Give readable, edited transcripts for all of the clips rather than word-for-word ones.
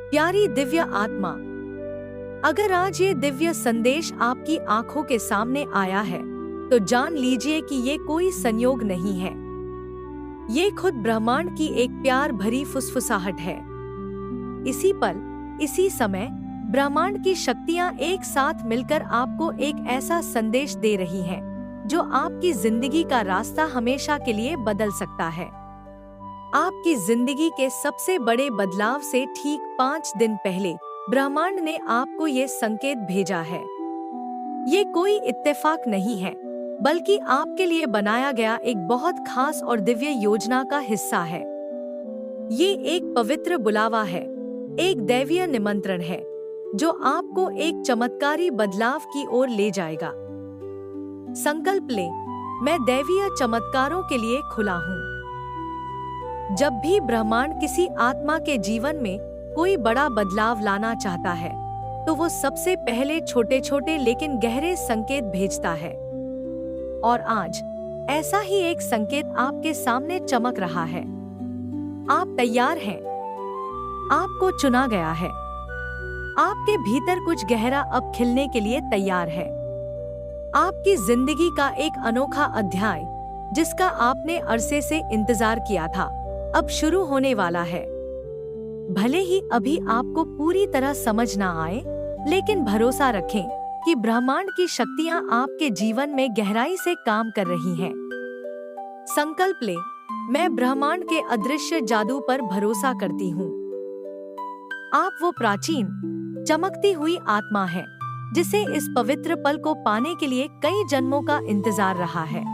प्यारी दिव्य आत्मा, अगर आज ये दिव्य संदेश आपकी आंखों के सामने आया है तो जान लीजिए कि ये कोई संयोग नहीं है। ये खुद ब्रह्मांड की एक प्यार भरी फुसफुसाहट है। इसी पल, इसी समय ब्रह्मांड की शक्तियां एक साथ मिलकर आपको एक ऐसा संदेश दे रही हैं जो आपकी जिंदगी का रास्ता हमेशा के लिए बदल सकता है। आपकी जिंदगी के सबसे बड़े बदलाव से ठीक 5 दिन पहले ब्रह्मांड ने आपको ये संकेत भेजा है। ये कोई इत्तेफाक नहीं है, बल्कि आपके लिए बनाया गया एक बहुत खास और दिव्य योजना का हिस्सा है। ये एक पवित्र बुलावा है, एक दैवीय निमंत्रण है जो आपको एक चमत्कारी बदलाव की ओर ले जाएगा। संकल्प ले, मैं दैवीय चमत्कारों के लिए खुला हूँ। जब भी ब्रह्मांड किसी आत्मा के जीवन में कोई बड़ा बदलाव लाना चाहता है, तो वो सबसे पहले छोटे छोटे लेकिन गहरे संकेत भेजता है। और आज ऐसा ही एक संकेत आपके सामने चमक रहा है। आप तैयार हैं? आपको चुना गया है। आपके भीतर कुछ गहरा अब खिलने के लिए तैयार है। आपकी जिंदगी का एक अनोखा अध्याय, जिसका आपने अरसे से इंतजार किया था, अब शुरू होने वाला है। भले ही अभी आपको पूरी तरह समझ ना आए, लेकिन भरोसा रखें कि ब्रह्मांड की शक्तियां आपके जीवन में गहराई से काम कर रही हैं। संकल्प ले, मैं ब्रह्मांड के अदृश्य जादू पर भरोसा करती हूँ। आप वो प्राचीन, चमकती हुई आत्मा है जिसे इस पवित्र पल को पाने के लिए कई जन्मों का इंतजार रहा है।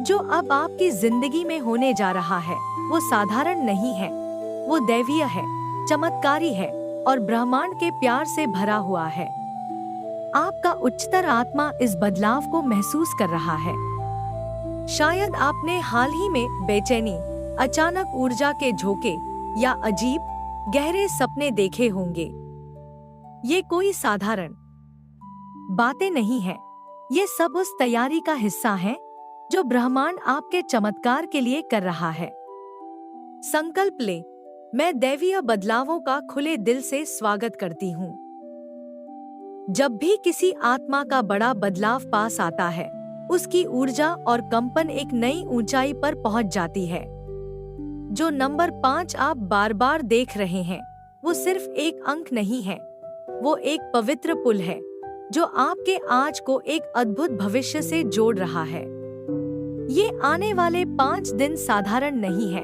जो अब आपकी जिंदगी में होने जा रहा है, वो साधारण नहीं है, वो दैवीय है, चमत्कारी है और ब्रह्मांड के प्यार से भरा हुआ है। आपका उच्चतर आत्मा इस बदलाव को महसूस कर रहा है। शायद आपने हाल ही में बेचैनी, अचानक ऊर्जा के झोंके या अजीब गहरे सपने देखे होंगे। ये कोई साधारण बातें नहीं है, ये सब उस तैयारी का हिस्सा है जो ब्रह्मांड आपके चमत्कार के लिए कर रहा है। संकल्प ले, मैं दैवीय बदलावों का खुले दिल से स्वागत करती हूँ। जब भी किसी आत्मा का बड़ा बदलाव पास आता है, उसकी ऊर्जा और कंपन एक नई ऊंचाई पर पहुंच जाती है। जो नंबर 5 आप बार बार देख रहे हैं, वो सिर्फ एक अंक नहीं है, वो एक पवित्र पुल है जो आपके आज को एक अद्भुत भविष्य से जोड़ रहा है। ये आने वाले 5 दिन साधारण नहीं है,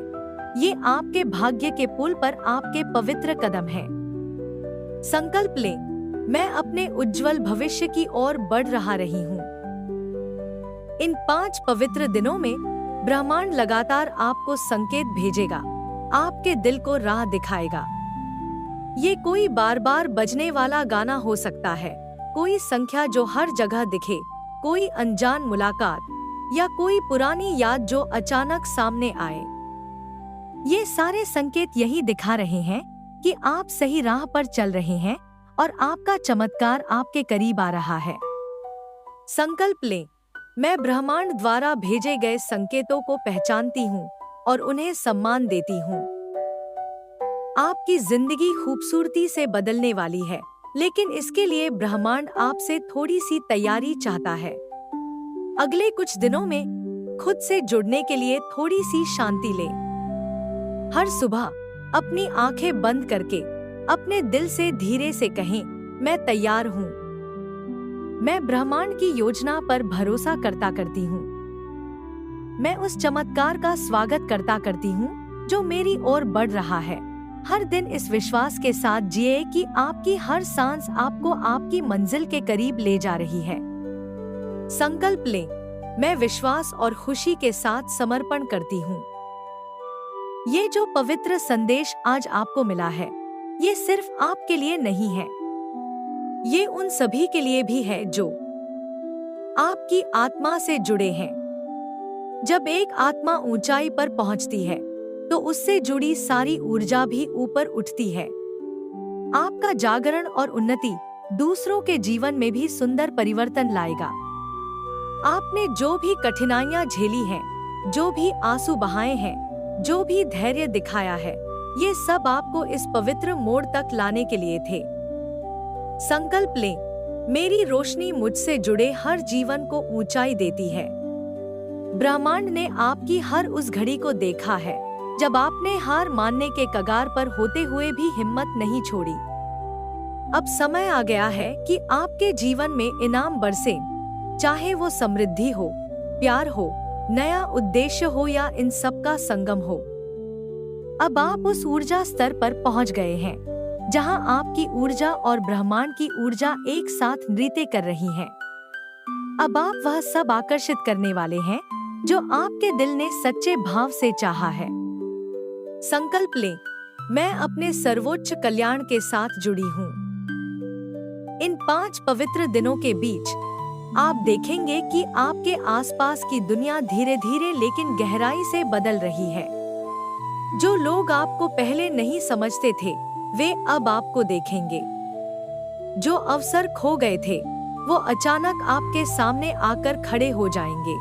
ये आपके भाग्य के पुल पर आपके पवित्र कदम हैं। संकल्प ले, मैं अपने उज्जवल भविष्य की ओर बढ़ रहा रही हूँ। इन 5 पवित्र दिनों में ब्रह्मांड लगातार आपको संकेत भेजेगा, आपके दिल को राह दिखाएगा। ये कोई बार बार बजने वाला गाना हो सकता है, कोई संख्या जो हर जगह दिखे, कोई अनजान मुलाकात या कोई पुरानी याद जो अचानक सामने आए। ये सारे संकेत यही दिखा रहे हैं कि आप सही राह पर चल रहे हैं और आपका चमत्कार आपके करीब आ रहा है। संकल्प ले, मैं ब्रह्मांड द्वारा भेजे गए संकेतों को पहचानती हूँ और उन्हें सम्मान देती हूँ। आपकी जिंदगी खूबसूरती से बदलने वाली है, लेकिन इसके लिए ब्रह्मांड आपसे थोड़ी सी तैयारी चाहता है। अगले कुछ दिनों में खुद से जुड़ने के लिए थोड़ी सी शांति ले। हर सुबह अपनी आंखें बंद करके अपने दिल से धीरे से कहें, मैं तैयार हूँ। मैं ब्रह्मांड की योजना पर भरोसा करती हूँ। मैं उस चमत्कार का स्वागत करती हूँ जो मेरी ओर बढ़ रहा है। हर दिन इस विश्वास के साथ जिए कि आपकी हर सांस आपको आपकी मंजिल के करीब ले जा रही है। संकल्प ले, मैं विश्वास और खुशी के साथ समर्पण करती हूँ। ये जो पवित्र संदेश आज आपको मिला है, ये सिर्फ आपके लिए नहीं है, ये उन सभी के लिए भी है जो आपकी आत्मा से जुड़े हैं। जब एक आत्मा ऊंचाई पर पहुंचती है, तो उससे जुड़ी सारी ऊर्जा भी ऊपर उठती है। आपका जागरण और उन्नति दूसरों के जीवन में भी सुंदर परिवर्तन लाएगा। आपने जो भी कठिनाइयां झेली हैं, जो भी आंसू बहाए हैं, जो भी धैर्य दिखाया है, ये सब आपको इस पवित्र मोड़ तक लाने के लिए थे। संकल्प लें, मेरी रोशनी मुझसे जुड़े हर जीवन को ऊंचाई देती है। ब्रह्मांड ने आपकी हर उस घड़ी को देखा है जब आपने हार मानने के कगार पर होते हुए भी हिम्मत नहीं छोड़ी। अब समय आ गया है कि आपके जीवन में इनाम बरसे, चाहे वो समृद्धि हो, प्यार हो, नया उद्देश्य हो या इन सब का संगम हो। अब आप उस ऊर्जा स्तर पर पहुंच गए हैं जहां आपकी ऊर्जा और ब्रह्मांड की ऊर्जा एक साथ नृत्य कर रही हैं। अब आप वह सब आकर्षित करने वाले हैं जो आपके दिल ने सच्चे भाव से चाहा है। संकल्प लें, मैं अपने सर्वोच्च कल्याण के साथ जुड़ी हूँ। इन 5 पवित्र दिनों के बीच आप देखेंगे कि आपके आसपास की दुनिया धीरे धीरे लेकिन गहराई से बदल रही है। जो लोग आपको पहले नहीं समझते थे, वे अब आपको देखेंगे। जो अवसर खो गए थे, वो अचानक आपके सामने आकर खड़े हो जाएंगे।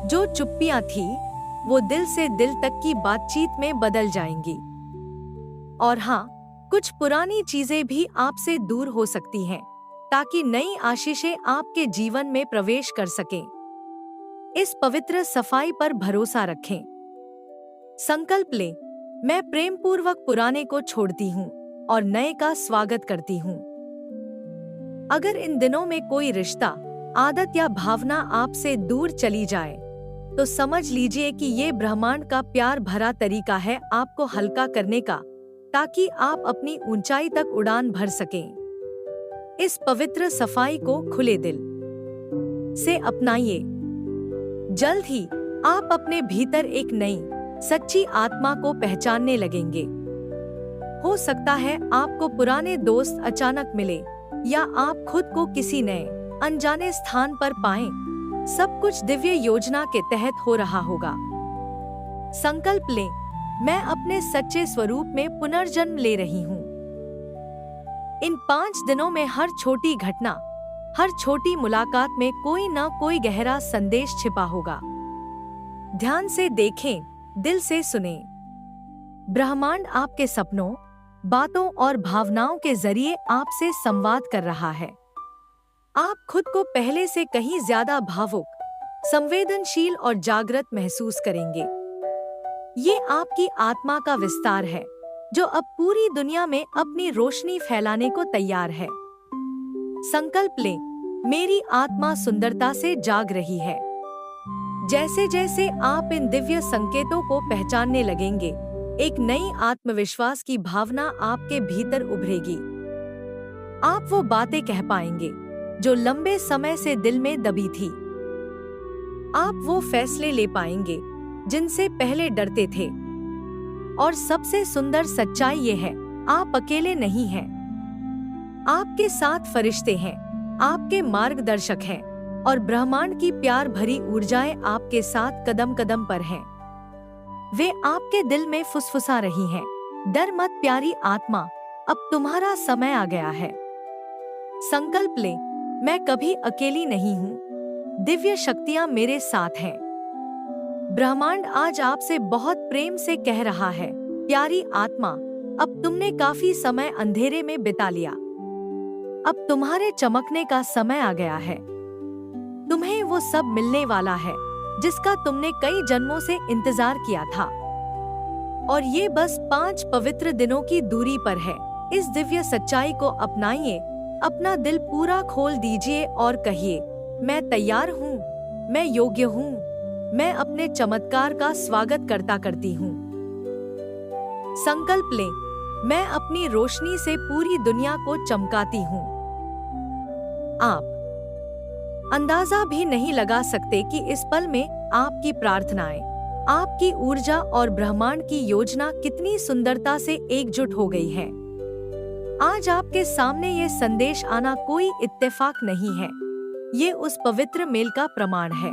जो चुप्पियां थी, वो दिल से दिल तक की बातचीत में बदल जाएंगी। और हाँ, कुछ पुरानी चीजें भी आपसे दूर हो सकती हैं, ताकि नई आशीषें आपके जीवन में प्रवेश कर सकें। इस पवित्र सफाई पर भरोसा रखें। संकल्प लें, मैं प्रेम पूर्वक पुराने को छोड़ती हूँ और नए का स्वागत करती हूँ। अगर इन दिनों में कोई रिश्ता, आदत या भावना आपसे दूर चली जाए, तो समझ लीजिए कि ये ब्रह्मांड का प्यार भरा तरीका है आपको हल्का करने का, ताकि आप अपनी ऊंचाई तक उड़ान भर सकें। इस पवित्र सफाई को खुले दिल से अपनाइए। जल्द ही आप अपने भीतर एक नई, सच्ची आत्मा को पहचानने लगेंगे। हो सकता है आपको पुराने दोस्त अचानक मिले या आप खुद को किसी नए, अनजाने स्थान पर पाएं। सब कुछ दिव्य योजना के तहत हो रहा होगा। संकल्प लें, मैं अपने सच्चे स्वरूप में पुनर्जन्म ले रही हूँ। इन 5 दिनों में हर छोटी घटना, हर छोटी मुलाकात में कोई न कोई गहरा संदेश छिपा होगा। ध्यान से देखें, दिल से सुनें। ब्रह्मांड आपके सपनों, बातों और भावनाओं के जरिए आपसे संवाद कर रहा है। आप खुद को पहले से कहीं ज्यादा भावुक, संवेदनशील और जागृत महसूस करेंगे। ये आपकी आत्मा का विस्तार है, जो अब पूरी दुनिया में अपनी रोशनी फैलाने को तैयार है। संकल्प लें, मेरी आत्मा सुंदरता से जाग रही है। जैसे जैसे आप इन दिव्य संकेतों को पहचानने लगेंगे, एक नई आत्मविश्वास की भावना आपके भीतर उभरेगी। आप वो बातें कह पाएंगे जो लंबे समय से दिल में दबी थी। आप वो फैसले ले पाएंगे जिनसे पहले डरते थे। और सबसे सुंदर सच्चाई ये है, आप अकेले नहीं हैं। आपके साथ फरिश्ते हैं, आपके मार्गदर्शक हैं और ब्रह्मांड की प्यार भरी ऊर्जाएं आपके साथ कदम कदम पर हैं। वे आपके दिल में फुसफुसा रही हैं, डर मत प्यारी आत्मा, अब तुम्हारा समय आ गया है। संकल्प लें, मैं कभी अकेली नहीं हूँ, दिव्य शक्तियाँ मेरे साथ हैं। ब्रह्मांड आज आपसे बहुत प्रेम से कह रहा है, प्यारी आत्मा, अब तुमने काफी समय अंधेरे में बिता लिया। अब तुम्हारे चमकने का समय आ गया है। तुम्हें वो सब मिलने वाला है जिसका तुमने कई जन्मों से इंतजार किया था। और ये बस 5 पवित्र दिनों की दूरी पर है। इस दिव्य सच्चाई को अपनाइए, अपना दिल पूरा खोल दीजिए और कहिए, मैं तैयार हूँ, मैं योग्य हूँ, मैं अपने चमत्कार का स्वागत करती हूँ। संकल्प लें, मैं अपनी रोशनी से पूरी दुनिया को चमकाती हूँ। आप अंदाजा भी नहीं लगा सकते कि इस पल में आपकी प्रार्थनाएं, आपकी ऊर्जा और ब्रह्मांड की योजना कितनी सुंदरता से एकजुट हो गई है। आज आपके सामने ये संदेश आना कोई इत्तेफाक नहीं है, ये उस पवित्र मेल का प्रमाण है।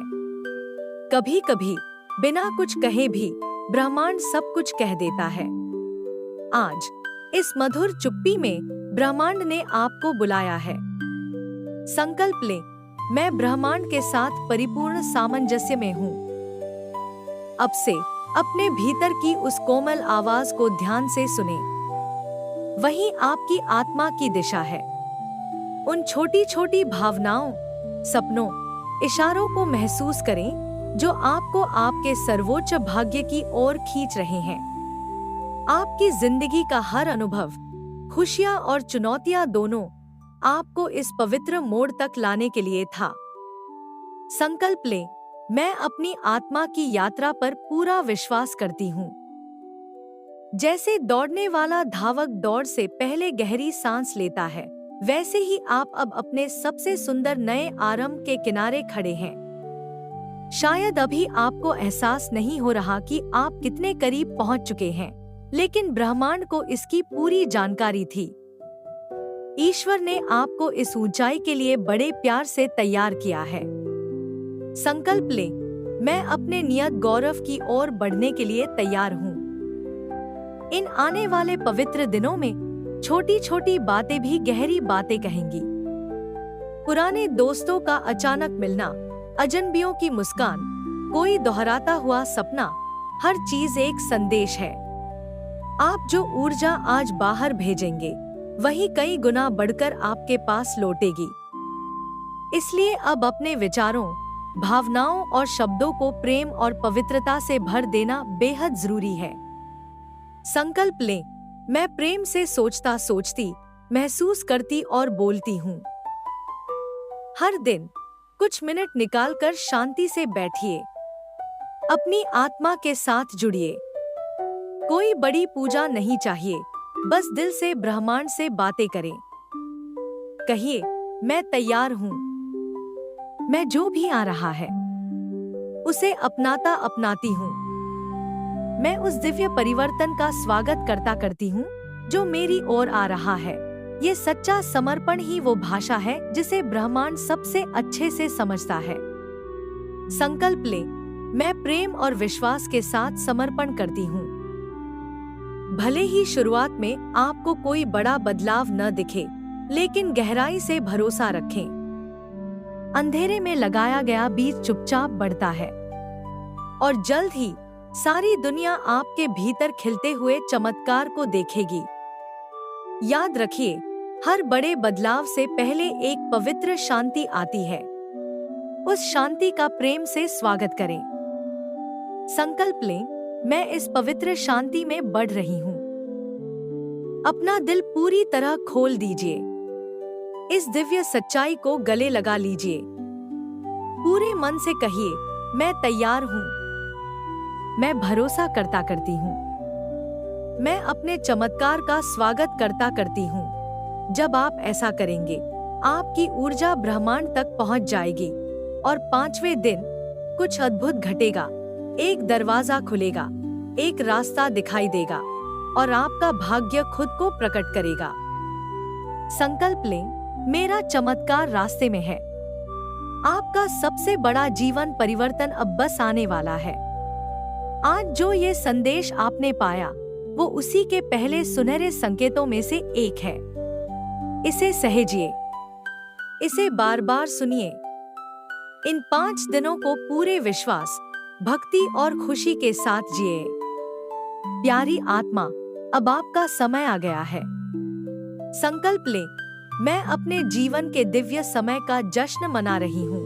कभी कभी बिना कुछ कहे भी ब्रह्मांड सब कुछ कह देता है। आज इस मधुर चुप्पी में ब्रह्मांड ने आपको बुलाया है। संकल्प लें, मैं ब्रह्मांड के साथ परिपूर्ण सामंजस्य में हूँ। अब से अपने भीतर की उस कोमल आवाज को ध्यान से सुने। वही आपकी आत्मा की दिशा है। उन छोटी छोटी भावनाओं, सपनों, इशारों को महसूस करें जो आपको आपके सर्वोच्च भाग्य की ओर खींच रहे हैं। आपकी जिंदगी का हर अनुभव, खुशियां और चुनौतियां दोनों आपको इस पवित्र मोड़ तक लाने के लिए था। संकल्प ले, मैं अपनी आत्मा की यात्रा पर पूरा विश्वास करती हूँ। जैसे दौड़ने वाला धावक दौड़ से पहले गहरी सांस लेता है, वैसे ही आप अब अपने सबसे सुंदर नए आरंभ के किनारे खड़े हैं। शायद अभी आपको एहसास नहीं हो रहा कि आप कितने करीब पहुंच चुके हैं, लेकिन ब्रह्मांड को इसकी पूरी जानकारी थी। ईश्वर ने आपको इस ऊंचाई के लिए बड़े प्यार से तैयार किया है। संकल्प ले, मैं अपने नियत गौरव की ओर बढ़ने के लिए तैयार हूँ। इन आने वाले पवित्र दिनों में छोटी छोटी बातें भी गहरी बातें कहेंगी। पुराने दोस्तों का अचानक मिलना, अजनबियों की मुस्कान, कोई दोहराता हुआ सपना, हर चीज एक संदेश है। आप जो ऊर्जा आज बाहर भेजेंगे, वही कई गुना बढ़कर आपके पास लौटेगी। इसलिए अब अपने विचारों, भावनाओं और शब्दों को प्रेम और पवित्रता से भर देना बेहद जरूरी है। संकल्प ले, मैं प्रेम से सोचता सोचती, महसूस करती और बोलती हूँ। हर दिन कुछ मिनट निकालकर शांति से बैठिए, अपनी आत्मा के साथ जुड़िए। कोई बड़ी पूजा नहीं चाहिए, बस दिल से ब्रह्मांड से बातें करें। कहिए, मैं तैयार हूँ। मैं जो भी आ रहा है उसे अपनाता अपनाती हूँ। मैं उस दिव्य परिवर्तन का स्वागत करता करती हूँ जो मेरी ओर आ रहा है। ये सच्चा समर्पण ही वो भाषा है जिसे ब्रह्मांड सबसे अच्छे से समझता है। संकल्प ले, मैं प्रेम और विश्वास के साथ समर्पण करती हूँ। भले ही शुरुआत में आपको कोई बड़ा बदलाव न दिखे, लेकिन गहराई से भरोसा रखें। अंधेरे में लगाया गया बीज चुपचाप बढ़ता है और जल्द ही सारी दुनिया आपके भीतर खिलते हुए चमत्कार को देखेगी। याद रखिए, हर बड़े बदलाव से पहले एक पवित्र शांति आती है। उस शांति का प्रेम से स्वागत करें। संकल्प लें, मैं इस पवित्र शांति में बढ़ रही हूँ। अपना दिल पूरी तरह खोल दीजिए। इस दिव्य सच्चाई को गले लगा लीजिए। पूरे मन से कहिए, मैं तैयार हूँ। मैं भरोसा करता करती हूँ। मैं अपने चमत्कार का स्वागत करता करती हूँ। जब आप ऐसा करेंगे, आपकी ऊर्जा ब्रह्मांड तक पहुँच जाएगी और 5वें दिन कुछ अद्भुत घटेगा। एक दरवाजा खुलेगा, एक रास्ता दिखाई देगा और आपका भाग्य खुद को प्रकट करेगा। संकल्प लें, मेरा चमत्कार रास्ते में है। आपका सबसे बड़ा जीवन परिवर्तन अब बस आने वाला है। आज जो ये संदेश आपने पाया, वो उसी के पहले सुनहरे संकेतों में से एक है। इसे सहेजिए, इसे बार बार सुनिए। इन 5 दिनों को पूरे विश्वास, भक्ति और खुशी के साथ जिए। प्यारी आत्मा, अब आपका समय आ गया है। संकल्प ले, मैं अपने जीवन के दिव्य समय का जश्न मना रही हूँ।